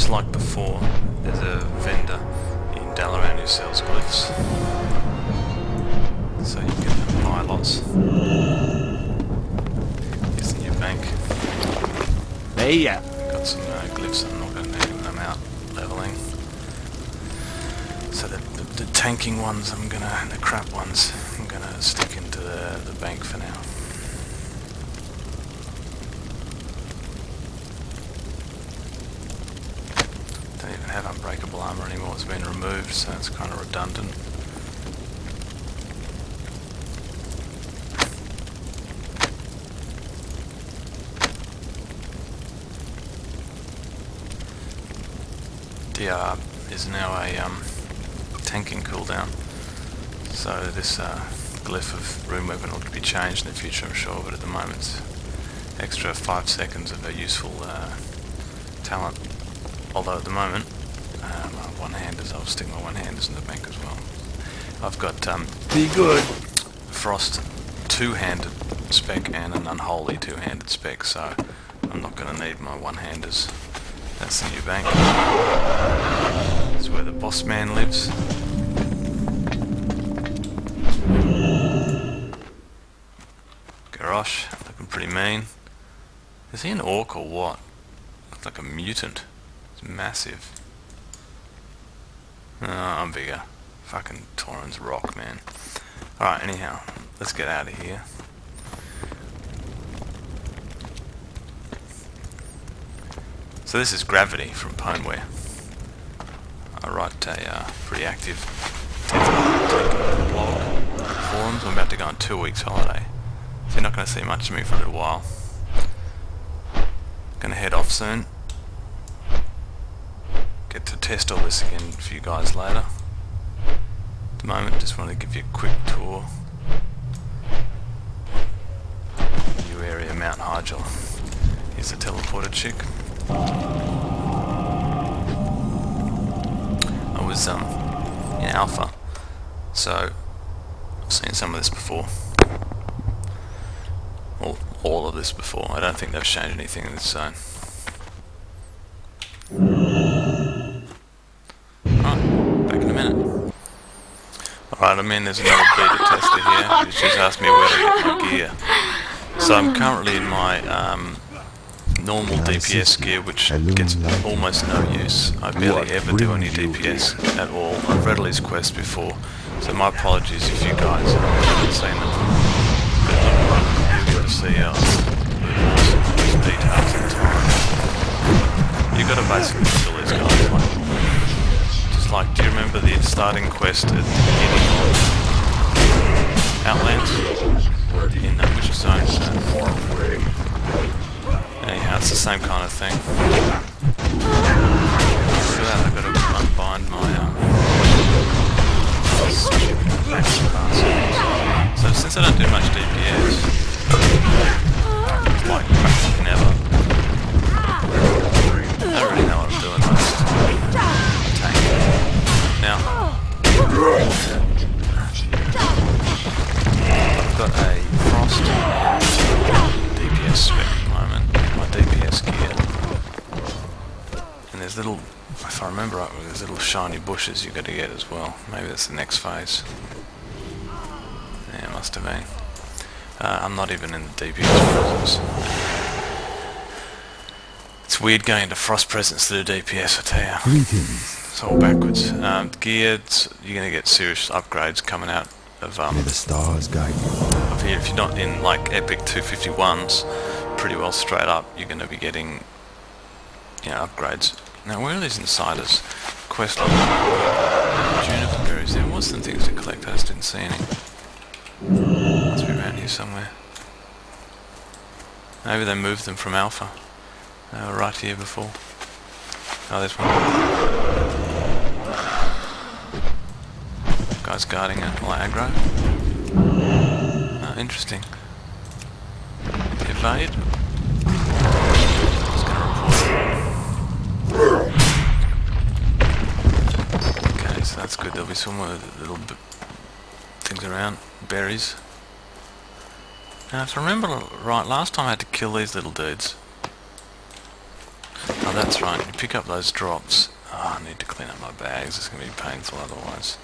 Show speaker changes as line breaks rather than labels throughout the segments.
just like before, there's a vendor in Dalaran who sells glyphs, so you can buy lots. Here's the new bank.
Hey, yeah.
Got some glyphs, I'm not going to need them out leveling. So the tanking ones, the crap ones, I'm gonna stick into the bank for now. Don't even have unbreakable armor anymore, it's been removed, so it's kind of redundant. DR is now a tanking cooldown, so this glyph of rune weapon will be changed in the future, I'm sure, but at the moment it's extra 5 seconds of a useful talent. Although at the moment, my one-handers, I'll stick my one-handers in the bank as well. I've got
Be good.
Frost two-handed spec and an unholy two-handed spec, so I'm not going to need my one-handers. That's the new bank. That's where the boss man lives. Garrosh, looking pretty mean. Is he an orc or what? Looks like a mutant. It's massive. Oh, I'm bigger. Fucking Tauren's rock, man. Alright, anyhow, let's get out of here. So this is Gravity from Poneware. I write a pretty active blog forums. I'm about to go on 2 weeks holiday, so you're not going to see much of me for a little while. Going to head off soon. Get to test all this again for you guys later. At the moment, just want to give you a quick tour. New area, Mount Hyjal. Here's the teleporter chick. I was in Alpha, so I've seen some of this before. Well, all of this before. I don't think they've changed anything in this zone. Right, back in a minute. Alright, there's another beta tester here who's just asked me where to get my gear. So I'm currently in my normal DPS gear, which gets almost no use. I barely ever do any DPS at all. I've read all these quests before, so my apologies if you guys haven't seen them. You'll get to see how awesome these details in time. You've got to basically kill these guys. Just like, do you remember the starting quest at the beginning of Outlands? In which zone is that? Anyhow, it's the same kind of thing. For that, I've got to unbind my so since I don't do much DPS, like practically never, I don't really know what I'm doing most. Tank. Now, I've got a Frost DPS spec at the moment, my DPS gear. And there's little, if I remember right, there's little shiny bushes you got to get as well. Maybe that's the next phase. Yeah, it must have been. I'm not even in the DPS presence. It's weird going into Frost presence to do DPS, I tell you. It's all backwards. Gear, you're going to get serious upgrades coming out of
the stars guide you.
Up here. If you're not in like epic 251s, pretty well straight up, you're going to be getting, upgrades. Now, where are these insiders? Quest log. Juniper berries. There was some things to collect. I just didn't see any. Must be around here somewhere. Maybe they moved them from Alpha. They were right here before. Oh, there's one. Guy's guarding it while aggro. Oh, interesting. Evade. Just gonna report it. Okay, so that's good. There'll be some more little things around. Berries. Now, if I remember right, last time I had to kill these little dudes. Oh, that's right. You pick up those drops. Oh, I need to clean up my bags. It's going to be painful otherwise.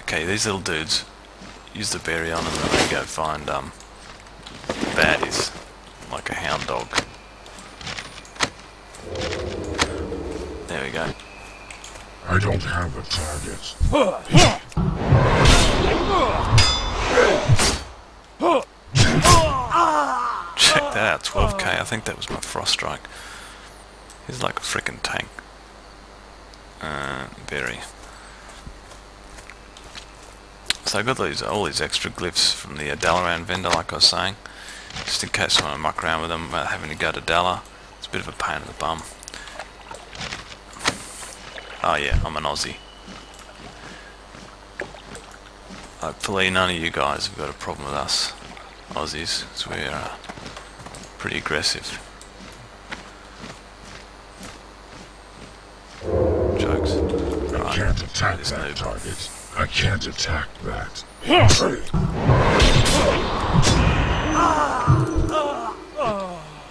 Okay, these little dudes, use the berry on them and then go find baddies, like a hound dog. There we go.
I don't have a target.
Check that out, 12k. I think that was my frost strike. He's like a frickin' tank. Berry. So I got all these extra glyphs from the Dalaran vendor, like I was saying, just in case I want to muck around with them without having to go to Dala. It's a bit of a pain in the bum. Oh yeah, I'm an Aussie. Hopefully none of you guys have got a problem with us Aussies, because we're pretty aggressive. Jokes.
I can't attack that target. I can't attack that.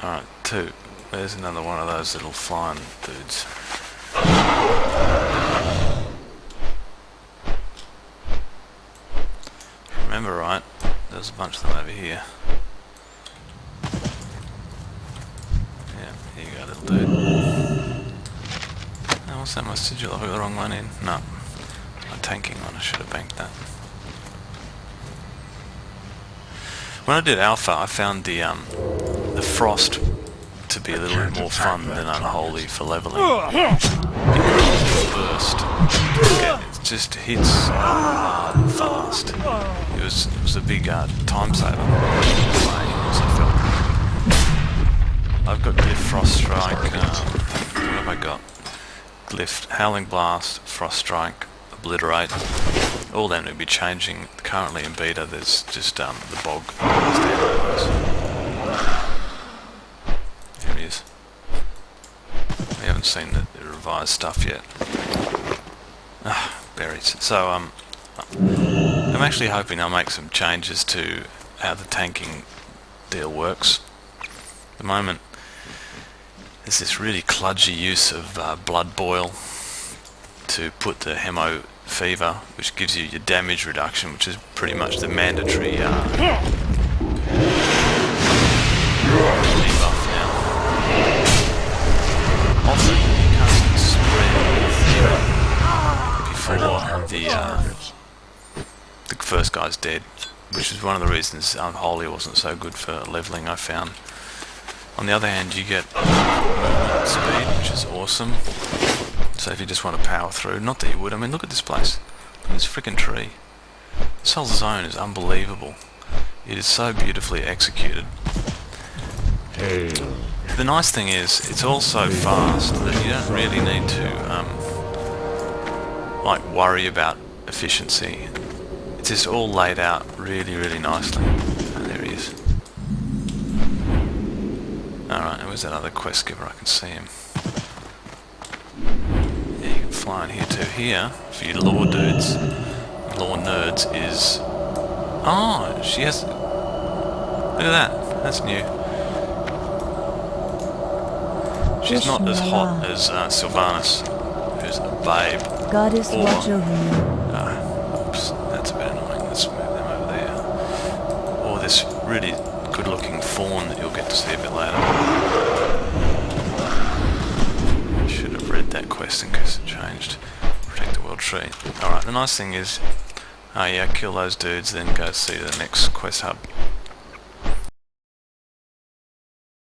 Alright, 2. There's another one of those little flying dudes. Remember right, there's a bunch of them over here. Yeah, here you go, little dude. Oh, what's that, my sigil? I put the wrong one in? No. My tanking one, I should have banked that. When I did Alpha, I found the Frost to be a little bit more fun than Unholy for leveling. Because the burst, it just hits hard and fast. It was a big time saver. I've got Glyph Frost Strike. What have I got? Glyph Howling Blast, Frost Strike, Obliterate. All them to be changing. Currently in beta, there's just the bog. Here it is. We haven't seen the revised stuff yet. Berries. So I'm actually hoping I'll make some changes to how the tanking deal works. At the moment, there's this really kludgy use of blood boil to put the hemo fever, which gives you your damage reduction, which is pretty much the mandatory debuff now. Also, you can't spread before the first guy's dead, which is one of the reasons Unholy wasn't so good for leveling, I found. On the other hand, you get movement speed, which is awesome. So if you just want to power through, not that you would, I mean look at this place, look at this freaking tree. This whole zone is unbelievable. It is so beautifully executed. The nice thing is, it's all so fast that you don't really need to like worry about efficiency. It's just all laid out really, really nicely. Oh, there he is. Alright, where's that other quest giver? I can see him. Yeah, you can fly in here too. Here, for you lore dudes, lore nerds, is... Oh, she has... Look at that. That's new. She's not as hot as Sylvanas, who's a babe.
Goddess watch over you.
Oops, that's a bit annoying. Let's move them over there. Or this really good-looking fawn that you'll get to see a bit later. I should have read that quest in case it changed. Protect the world tree. Alright, the nice thing is, oh yeah, kill those dudes, then go see the next quest hub.